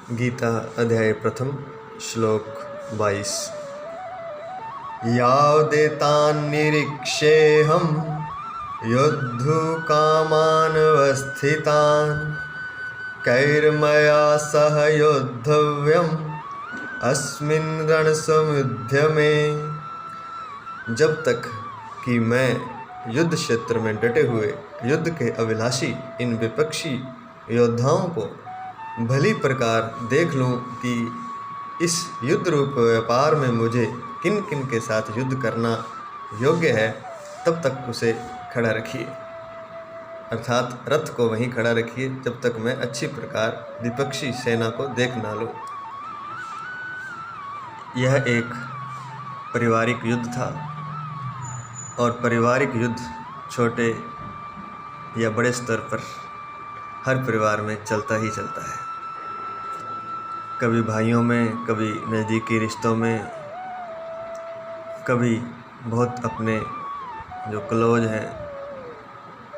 गीता अध्याय प्रथम श्लोक 22। यावदेतान्निरीक्षेऽहं योद्धुकामानवस्थितान् कैर्मया सह योद्धव्यम् अस्मिन् रणसमुद्य में। जब तक कि मैं युद्ध क्षेत्र में डटे हुए युद्ध के अभिलाषी इन विपक्षी योद्धाओं को भली प्रकार देख लूं कि इस युद्ध रूप व्यापार में मुझे किन किन के साथ युद्ध करना योग्य है, तब तक उसे खड़ा रखिए, अर्थात रथ को वहीं खड़ा रखिए जब तक मैं अच्छी प्रकार विपक्षी सेना को देख ना लूं। यह एक पारिवारिक युद्ध था और पारिवारिक युद्ध छोटे या बड़े स्तर पर हर परिवार में चलता ही चलता है। कभी भाइयों में, कभी नज़दीकी रिश्तों में, कभी बहुत अपने जो क्लोज हैं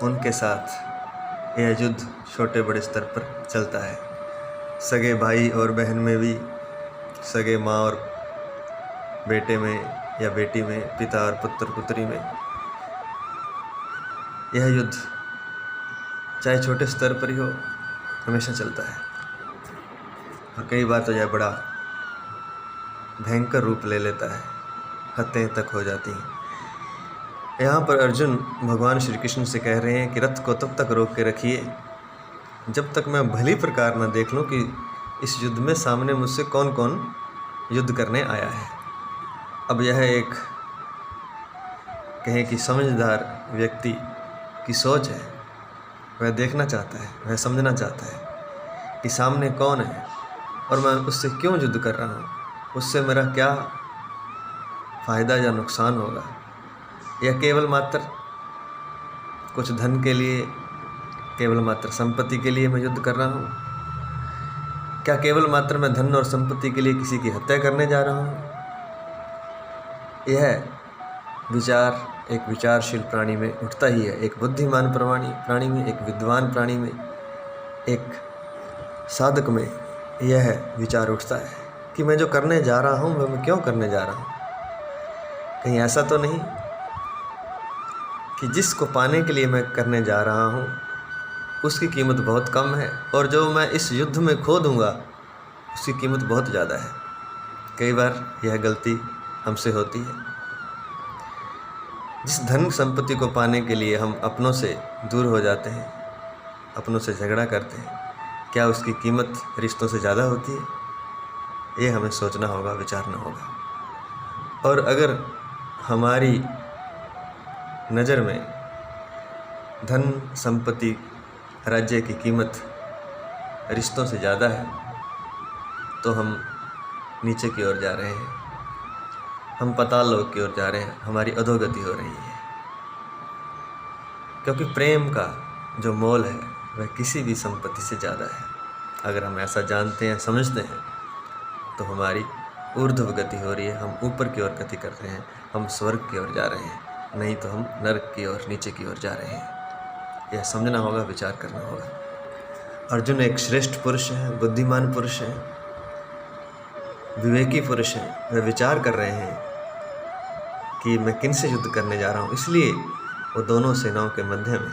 उनके साथ यह युद्ध छोटे बड़े स्तर पर चलता है। सगे भाई और बहन में भी, सगे माँ और बेटे में या बेटी में, पिता और पुत्र पुत्री में, यह युद्ध चाहे छोटे स्तर पर ही हो हमेशा चलता है और कई बार तो यह बड़ा भयंकर रूप ले लेता है, हत्याएं तक हो जाती हैं। यहाँ पर अर्जुन भगवान श्री कृष्ण से कह रहे हैं कि रथ को तब तक रोक के रखिए जब तक मैं भली प्रकार न देख लूँ कि इस युद्ध में सामने मुझसे कौन कौन युद्ध करने आया है। अब यह एक कहें कि समझदार व्यक्ति की सोच है, वह देखना चाहता है, वह समझना चाहता है कि सामने कौन है और मैं उससे क्यों युद्ध कर रहा हूँ, उससे मेरा क्या फ़ायदा या नुकसान होगा, या केवल मात्र कुछ धन के लिए, केवल मात्र संपत्ति के लिए मैं युद्ध कर रहा हूँ, क्या केवल मात्र मैं धन और संपत्ति के लिए किसी की हत्या करने जा रहा हूँ। यह विचार एक विचारशील प्राणी में उठता ही है, एक बुद्धिमान प्राणी में, एक विद्वान प्राणी में, एक साधक में यह विचार उठता है कि मैं जो करने जा रहा हूँ वह मैं क्यों करने जा रहा हूँ। कहीं ऐसा तो नहीं कि जिसको पाने के लिए मैं करने जा रहा हूँ उसकी कीमत बहुत कम है और जो मैं इस युद्ध में खो दूँगा उसकी कीमत बहुत ज़्यादा है। कई बार यह गलती हमसे होती है। जिस धन संपत्ति को पाने के लिए हम अपनों से दूर हो जाते हैं, अपनों से झगड़ा करते हैं, क्या उसकी कीमत रिश्तों से ज़्यादा होती है? ये हमें सोचना होगा, विचारना होगा। और अगर हमारी नज़र में धन संपत्ति राज्य की कीमत रिश्तों से ज़्यादा है तो हम नीचे की ओर जा रहे हैं, हम पाताल लोक की ओर जा रहे हैं, हमारी अधोगति हो रही है। क्योंकि प्रेम का जो मोल है वह किसी भी संपत्ति से ज़्यादा है। अगर हम ऐसा जानते हैं, समझते हैं तो हमारी ऊर्ध्व गति हो रही है, हम ऊपर की ओर गति कर रहे हैं, हम स्वर्ग की ओर जा रहे हैं, नहीं तो हम नरक की ओर, नीचे की ओर जा रहे हैं। यह समझना होगा, विचार करना होगा। अर्जुन एक श्रेष्ठ पुरुष है, बुद्धिमान पुरुष है, विवेकी पुरुष है। वे विचार कर रहे हैं कि मैं किन से युद्ध करने जा रहा हूँ, इसलिए वो दोनों सेनाओं के मध्य में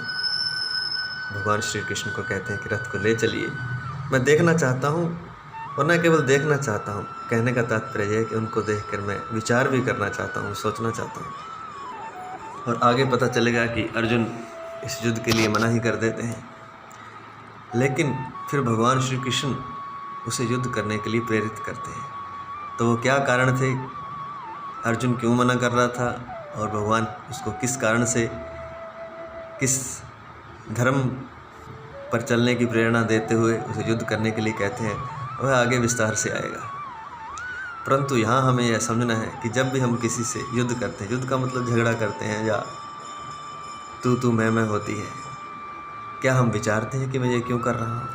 भगवान श्री कृष्ण को कहते हैं कि रथ को ले चलिए, मैं देखना चाहता हूँ। और न केवल देखना चाहता हूँ, कहने का तात्पर्य यह है कि उनको देखकर मैं विचार भी करना चाहता हूँ, सोचना चाहता हूँ। और आगे पता चलेगा कि अर्जुन इस युद्ध के लिए मना ही कर देते हैं, लेकिन फिर भगवान श्री कृष्ण उसे युद्ध करने के लिए प्रेरित करते हैं। तो वो क्या कारण थे, अर्जुन क्यों मना कर रहा था और भगवान उसको किस कारण से, किस धर्म पर चलने की प्रेरणा देते हुए उसे युद्ध करने के लिए कहते हैं, वह आगे विस्तार से आएगा। परंतु यहाँ हमें यह समझना है कि जब भी हम किसी से युद्ध करते हैं, युद्ध का मतलब झगड़ा करते हैं या तू मैं होती है, क्या हम विचारते हैं कि मैं ये क्यों कर रहा हूँ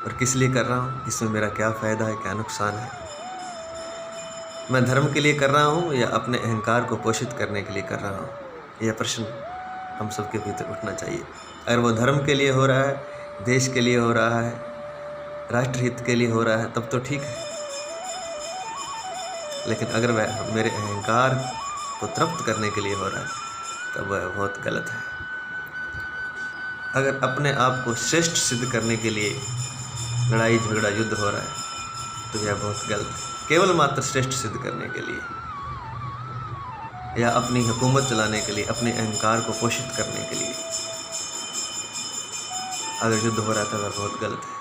और किस लिए कर रहा हूँ, इसमें मेरा क्या फ़ायदा है, क्या नुकसान है। मैं धर्म के लिए कर रहा हूँ या अपने अहंकार को पोषित करने के लिए कर रहा हूँ, यह प्रश्न हम सबके भीतर उठना चाहिए। अगर वो धर्म के लिए हो रहा है, देश के लिए हो रहा है, राष्ट्रहित के लिए हो रहा है तब तो ठीक है, लेकिन अगर वह मेरे अहंकार को तृप्त करने के लिए हो रहा है तब वह बहुत गलत है। अगर अपने आप को श्रेष्ठ सिद्ध करने के लिए लड़ाई झगड़ा युद्ध हो रहा है तो यह बहुत गलत है। केवल मात्र श्रेष्ठ सिद्ध करने के लिए या अपनी हुकूमत चलाने के लिए, अपने अहंकार को पोषित करने के लिए अगर युद्ध हो रहा है तो वह बहुत गलत है।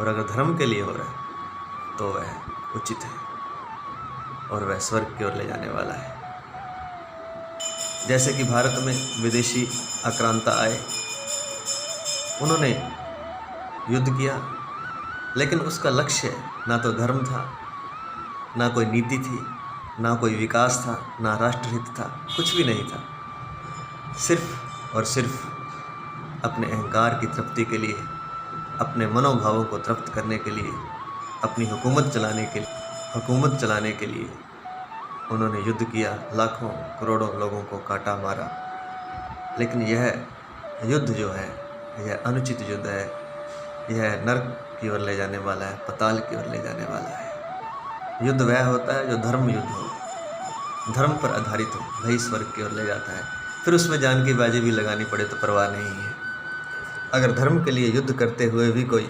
और अगर धर्म के लिए हो रहा है तो वह उचित है और वह स्वर्ग की ओर ले जाने वाला है। जैसे कि भारत में विदेशी आक्रांता आए, उन्होंने युद्ध किया, लेकिन उसका लक्ष्य ना तो धर्म था, ना कोई नीति थी, ना कोई विकास था, ना राष्ट्रहित था, कुछ भी नहीं था। सिर्फ और सिर्फ अपने अहंकार की तृप्ति के लिए, अपने मनोभावों को तृप्त करने के लिए, अपनी हुकूमत चलाने के लिए उन्होंने युद्ध किया, लाखों करोड़ों लोगों को काटा मारा। लेकिन यह युद्ध जो है यह अनुचित युद्ध है, यह नरक की ओर ले जाने वाला है, पताल की ओर ले जाने वाला है। युद्ध वह होता है जो धर्म युद्ध हो, धर्म पर आधारित हो, वही स्वर्ग की ओर ले जाता है। फिर उसमें जान की बाजी भी लगानी पड़े तो परवाह नहीं है। अगर धर्म के लिए युद्ध करते हुए भी कोई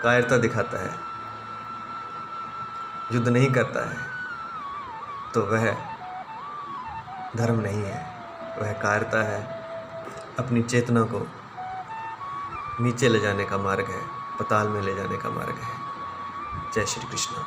कायरता दिखाता है, युद्ध नहीं करता है, तो वह धर्म नहीं है, वह कायरता है, अपनी चेतना को नीचे ले जाने का मार्ग है, पताल में ले जाने का मार्ग है। जय श्री कृष्ण।